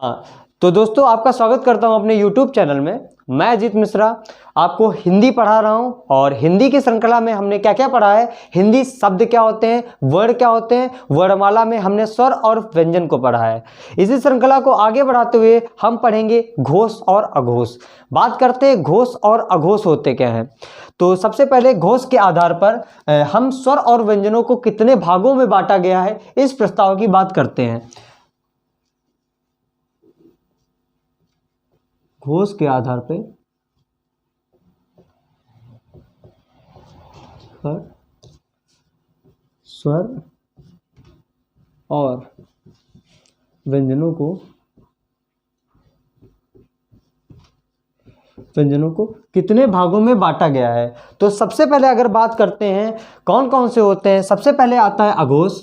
हाँ, तो दोस्तों आपका स्वागत करता हूं अपने YouTube चैनल में। मैं अजीत मिश्रा आपको हिंदी पढ़ा रहा हूं और हिंदी की श्रृंखला में हमने क्या क्या पढ़ा है, हिंदी शब्द क्या होते हैं, वर्ड क्या होते हैं, वर्णमाला में हमने स्वर और व्यंजन को पढ़ा है। इसी श्रृंखला को आगे बढ़ाते हुए हम पढ़ेंगे घोष और अघोष। बात करते हैं घोष और अघोष होते क्या हैं। तो सबसे पहले घोष के आधार पर हम स्वर और व्यंजनों को कितने भागों में बांटा गया है इस प्रस्ताव की बात करते हैं। घोष के आधार पे स्वर और व्यंजनों को कितने भागों में बांटा गया है। तो सबसे पहले अगर बात करते हैं कौन कौन से होते हैं, सबसे पहले आता है अघोष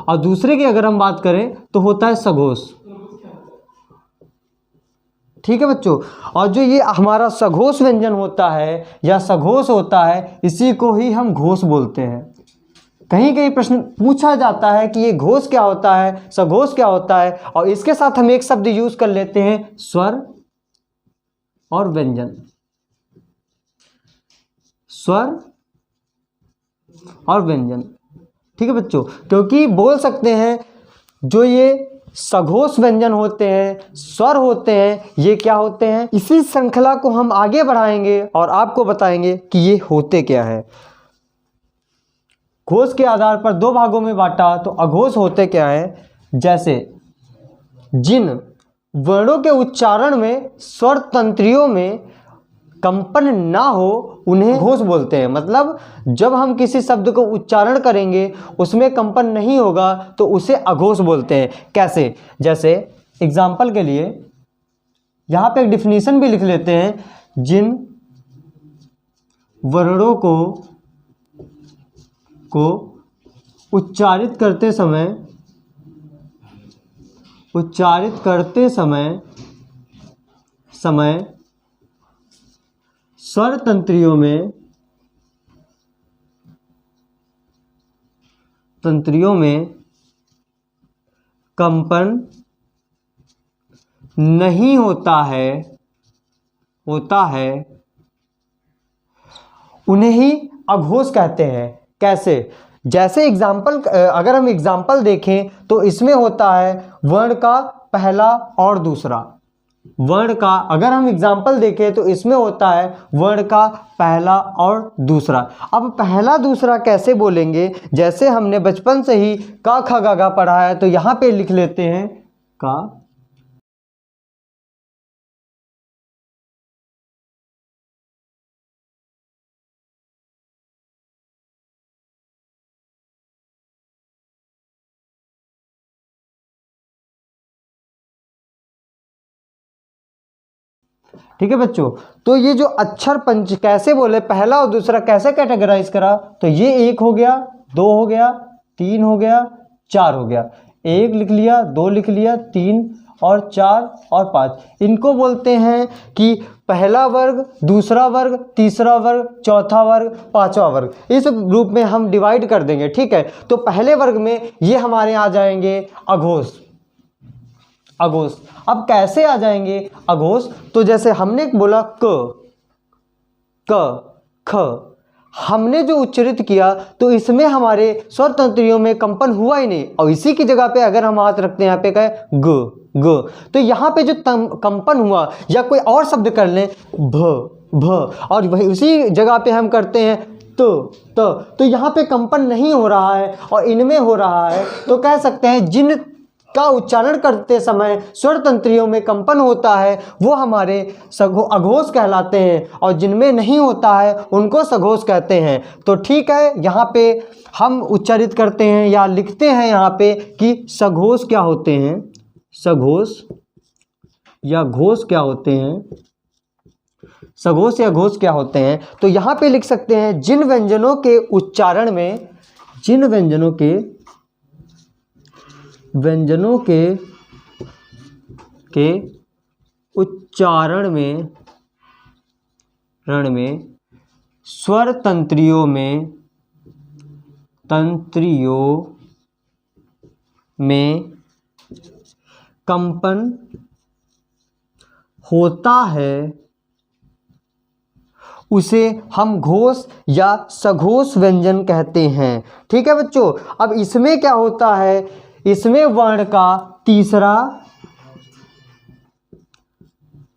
और दूसरे की अगर हम बात करें तो होता है सघोष। ठीक है बच्चों, और जो ये हमारा सघोष व्यंजन होता है या सघोष होता है इसी को ही हम घोष बोलते हैं। कहीं कहीं प्रश्न पूछा जाता है कि ये घोष क्या होता है, सघोष क्या होता है, और इसके साथ हम एक शब्द यूज कर लेते हैं स्वर और व्यंजन। स्वर और व्यंजन, ठीक है बच्चों, क्योंकि बोल सकते हैं जो ये सघोष व्यंजन होते हैं, स्वर होते हैं, ये क्या होते हैं। इसी श्रृंखला को हम आगे बढ़ाएंगे और आपको बताएंगे कि ये होते क्या है। घोष के आधार पर दो भागों में बांटा तो अघोष होते क्या है। जैसे जिन वर्णों के उच्चारण में स्वर तंत्रियों में कंपन ना हो उन्हें घोष बोलते हैं। मतलब जब हम किसी शब्द को उच्चारण करेंगे उसमें कंपन नहीं होगा तो उसे अघोष बोलते हैं। कैसे, जैसे एग्जाम्पल के लिए यहाँ पे एक डिफिनीशन भी लिख लेते हैं। जिन वर्णों को उच्चारित करते समय स्वर तंत्रियों में कंपन नहीं होता है उन्हें ही अघोष कहते हैं। कैसे, जैसे एग्जाम्पल, अगर हम एग्जाम्पल देखें तो इसमें होता है वर्ण का पहला और दूसरा। वर्ण का अगर हम एग्जाम्पल देखें तो इसमें होता है वर्ण का पहला और दूसरा। अब पहला दूसरा कैसे बोलेंगे, जैसे हमने बचपन से ही का खा गा गा पढ़ा है तो यहाँ पे लिख लेते हैं का। ठीक है बच्चों, तो ये जो अक्षर पंच कैसे बोले, पहला और दूसरा कैसे कैटेगराइज करा, तो ये एक हो गया, दो हो गया, तीन हो गया, चार हो गया। एक लिख लिया, दो लिख लिया, तीन और चार और पाँच। इनको बोलते हैं कि पहला वर्ग, दूसरा वर्ग, तीसरा वर्ग, चौथा वर्ग, पांचवा वर्ग। इस ग्रुप में हम डिवाइड कर देंगे। ठीक है, तो पहले वर्ग में ये हमारे आ जाएंगे अघोष। अब कैसे आ जाएंगे अघोष, तो जैसे हमने बोला क ख, हमने जो उच्चारित किया तो इसमें हमारे स्वर तंत्रियों में कंपन हुआ ही नहीं, और इसी की जगह पे अगर हम हाथ रखते हैं यहाँ पे कहे ग, तो यहाँ पे जो कंपन हुआ, या कोई और शब्द कर लें भ, और वही उसी जगह पे हम करते हैं तो यहाँ पे कंपन नहीं हो रहा है और इनमें हो रहा है। तो कह सकते हैं जिन का उच्चारण करते समय स्वर तंत्रियों में कंपन होता है वो हमारे अघोष कहलाते हैं, और जिनमें नहीं होता है उनको सघोष कहते हैं। तो ठीक है, यहाँ पे हम उच्चारित करते हैं या लिखते हैं यहाँ पे कि सघोष क्या होते हैं, सघोष या घोष क्या होते हैं, सघोष या घोष क्या होते हैं। तो यहाँ पे लिख सकते हैं जिन व्यंजनों के उच्चारण में, जिन व्यंजनों के उच्चारण में स्वर तंत्रियों में कंपन होता है उसे हम घोष या सघोष व्यंजन कहते हैं। ठीक है बच्चों, अब इसमें क्या होता है, इसमें वर्ण का तीसरा,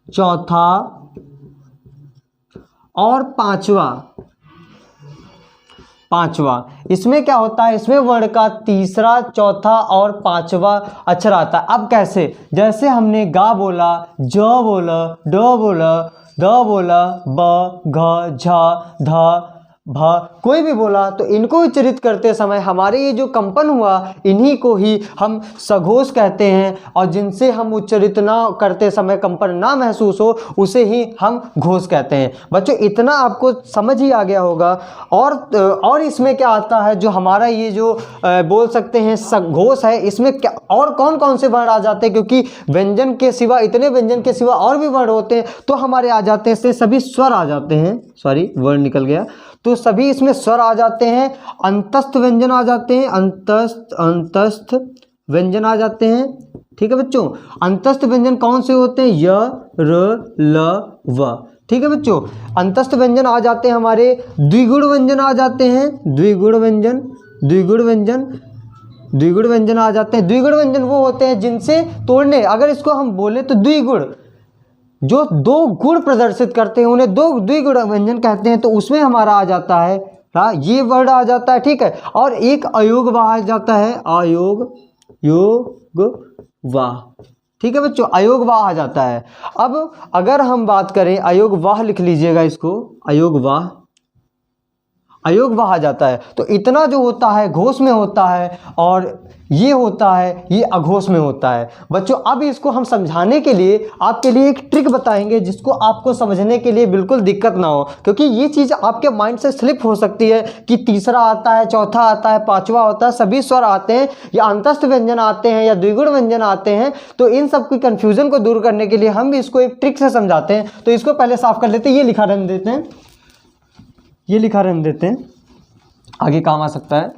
चौथा और पांचवा इसमें क्या होता है, इसमें वर्ण का तीसरा, चौथा और पांचवा अक्षर आता है। अब कैसे, जैसे हमने गा बोला, ज बोला, ड बोला, द बोला, ब, घ, झ, ध, भ, कोई भी बोला, तो इनको उच्चारित करते समय हमारे ये जो कंपन हुआ, इन्हीं को ही हम सघोष कहते हैं, और जिनसे हम उच्चारित ना करते समय कंपन ना महसूस हो उसे ही हम घोष कहते हैं। बच्चों इतना आपको समझ ही आ गया होगा। और इसमें क्या आता है, जो हमारा ये जो बोल सकते हैं सघोष है, इसमें क्या और कौन कौन से वर्ण आ जाते हैं, क्योंकि व्यंजन के सिवा, इतने व्यंजन के सिवा और भी वर्ण होते हैं, तो हमारे आ जाते हैं, इससे सभी स्वर आ जाते हैं, सॉरी वर्ण निकल गया, तो सभी इसमें स्वर आ जाते हैं, अंतस्थ व्यंजन आ जाते हैं, अंतस्थ व्यंजन आ जाते हैं। ठीक है बच्चों, अंतस्थ व्यंजन कौन से होते हैं, य, र, ल, व। ठीक है बच्चों, अंतस्थ व्यंजन आ जाते हैं हमारे, द्विगुण व्यंजन आ जाते हैं, द्विगुण व्यंजन आ जाते हैं। द्विगुण व्यंजन वो होते हैं जिनसे तोड़ने, अगर इसको हम बोले तो द्विगुण, जो दो गुण प्रदर्शित करते हैं उन्हें द्विगुण व्यंजन कहते हैं, तो उसमें हमारा आ जाता है ये वर्ड आ जाता है। ठीक है, और एक अयोग वाह आ जाता है, योग वाह। ठीक है बच्चों, अयोग वाह आ जाता है। अब अगर हम बात करें, अयोग वाह लिख लीजिएगा इसको, अयोग वाह आ जाता है। तो इतना जो होता है घोष में होता है, और ये होता है ये अघोष में होता है। बच्चों अब इसको हम समझाने के लिए आपके लिए एक ट्रिक बताएंगे, जिसको आपको समझने के लिए बिल्कुल दिक्कत ना हो, क्योंकि ये चीज़ आपके माइंड से स्लिप हो सकती है कि तीसरा आता है, चौथा आता है, पांचवा होता है, सभी स्वर आते हैं, या अंतस्थ व्यंजन आते हैं, या द्विगुण व्यंजन आते हैं। तो इन सब की कन्फ्यूजन को दूर करने के लिए हम भी इसको एक ट्रिक से समझाते हैं। तो इसको पहले साफ कर लेते हैं, ये लिखा रहने देते हैं, आगे काम आ सकता है।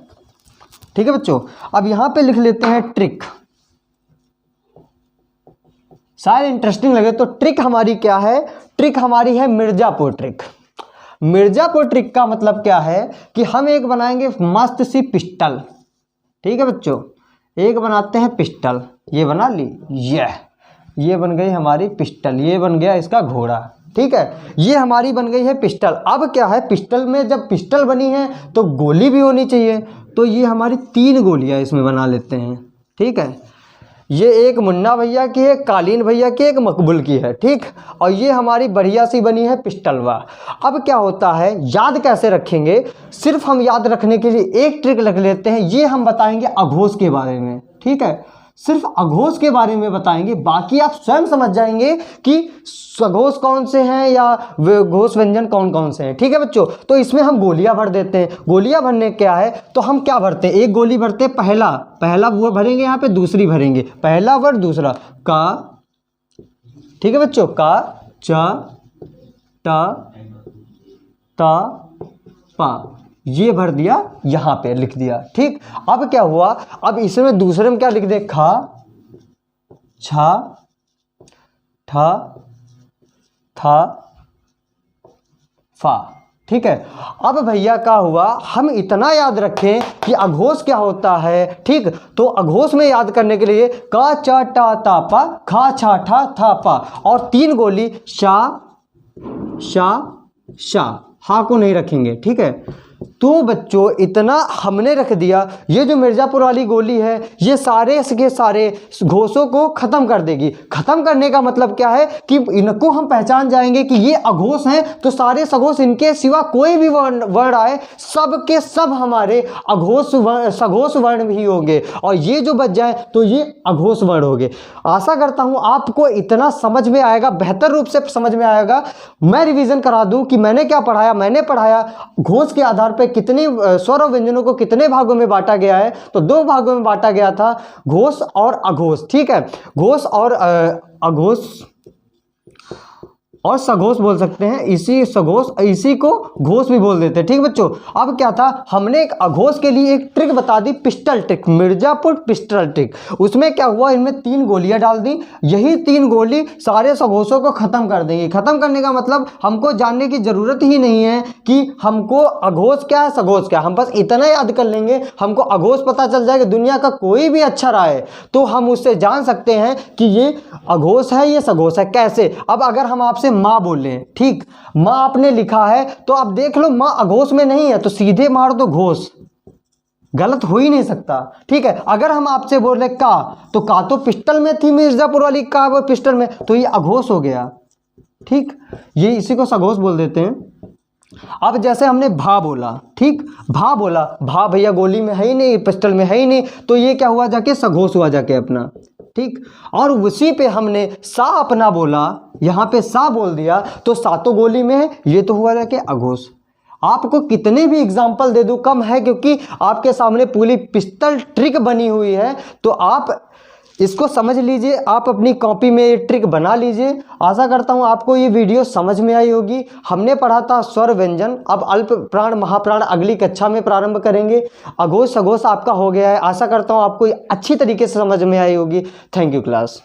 ठीक है बच्चों, अब यहां पे लिख लेते हैं ट्रिक, शायद इंटरेस्टिंग लगे। तो ट्रिक हमारी क्या है, ट्रिक हमारी है मिर्जापुर ट्रिक। मिर्जापुर ट्रिक का मतलब क्या है कि हम एक बनाएंगे मस्त सी पिस्टल। ठीक है बच्चों, एक बनाते हैं पिस्टल, ये बना ली, ये बन गई हमारी पिस्टल, ये बन गया इसका घोड़ा। ठीक है, ये हमारी बन गई है पिस्टल। अब क्या है, पिस्टल में जब पिस्टल बनी है तो गोली भी होनी चाहिए, तो ये हमारी 3 गोलियां इसमें बना लेते हैं। ठीक है, ये एक मुन्ना भैया की है, कालीन भैया की, एक मकबूल की है। ठीक, और ये हमारी बढ़िया सी बनी है पिस्टलवा। अब क्या होता है, याद कैसे रखेंगे, सिर्फ हम याद रखने के लिए एक ट्रिक रख लेते हैं, ये हम बताएंगे अघोष के बारे में। ठीक है, सिर्फ अघोष के बारे में बताएंगे, बाकी आप स्वयं समझ जाएंगे कि सघोष कौन से हैं या घोष व्यंजन कौन कौन से हैं। ठीक है बच्चों, तो इसमें हम गोलियां भर देते हैं। गोलियां भरने क्या है, तो हम क्या भरते हैं, एक गोली भरते हैं, पहला वो भरेंगे, यहाँ पे दूसरी भरेंगे, पहला वर्ड दूसरा का। ठीक है बच्चों, का, च, ट, त, पा, ये भर दिया, यहां पे लिख दिया। ठीक, अब क्या हुआ, अब इसमें दूसरे में क्या लिख दे, खा, छा, ठा, था, फा। ठीक है, अब भैया क्या हुआ, हम इतना याद रखें कि अघोष क्या होता है। ठीक, तो अघोष में याद करने के लिए का, चा, टा, ता, पा, खा, छा, ठा, था, पा, और 3 गोली शा, शा, शा, हा को नहीं रखेंगे। ठीक है, तो बच्चों इतना हमने रख दिया, ये जो मिर्जापुर वाली गोली है ये सारे के सारे घोषों को खत्म कर देगी। खत्म करने का मतलब क्या है कि इनको हम पहचान जाएंगे कि ये अघोष हैं, तो सारे सघोष, इनके सिवा कोई भी वर्ड आए सब के सब हमारे अघोष सघोष वर्ण भी होंगे, और ये जो बच जाए तो ये अघोष वर्ण होंगे। आशा करता हूं आपको इतना समझ में आएगा, बेहतर रूप से समझ में आएगा। मैं रिवीजन करा दूं कि मैंने क्या पढ़ाया। मैंने पढ़ाया घोष के आधार पर कितने स्वर और व्यंजनों को कितने भागों में बांटा गया है, तो 2 भागों में बांटा गया था, घोष और अघोष। ठीक है, घोष और अघोष, और सघोष बोल सकते हैं, इसी सघोष, इसी को घोष भी बोल देते हैं। ठीक बच्चों, अब क्या था, हमने एक अघोष के लिए एक ट्रिक बता दी, pistol trick, Mirzapur pistol trick. उसमें क्या हुआ, इनमें 3 गोलियां डाल दी, यही 3 गोली सारे सघोषों को खत्म कर देंगे। खत्म करने का मतलब हमको जानने की जरूरत ही नहीं है कि हमको अघोष क्या है सघोष क्या है, हम बस इतना याद कर लेंगे, हमको अघोष पता चल जाएगा। दुनिया का कोई भी अक्षर आए तो हम उससे जान सकते हैं कि ये अघोष है, ये सघोष है। कैसे, अब अगर हम आपसे माँ बोले, ठीक, माँ आपने लिखा है तो आप देख लो माँ अघोष में नहीं है तो सीधे मार दो घोष, गलत हो ही नहीं सकता। ठीक है, अगर हम आपसे बोले का, तो का तो पिस्टल में थी, मिर्जापुर वाली का वो पिस्टल में, तो ये अघोष हो गया। ठीक, ये इसी को सघोष बोल देते हैं। अब जैसे हमने भा बोला, ठीक, भा बोला, भा भैया गोली में है ही नहीं, पिस्टल में है ही नहीं, तो ये क्या हुआ, जाके सघोष हुआ जाके अपना। ठीक, और उसी पे हमने सा अपना बोला, यहाँ पे सा बोल दिया तो सा तो गोली में है, ये तो हुआ जाके अघोष। आपको कितने भी एग्जाम्पल दे दूं कम है, क्योंकि आपके सामने पूरी पिस्टल ट्रिक बनी हुई है। तो आप इसको समझ लीजिए, आप अपनी कॉपी में ये ट्रिक बना लीजिए। आशा करता हूँ आपको ये वीडियो समझ में आई होगी। हमने पढ़ा था स्वर व्यंजन, अब अल्प प्राण महाप्राण अगली कक्षा में प्रारंभ करेंगे। अघोष सघोष आपका हो गया है। आशा करता हूँ आपको ये अच्छी तरीके से समझ में आई होगी। Thank you class.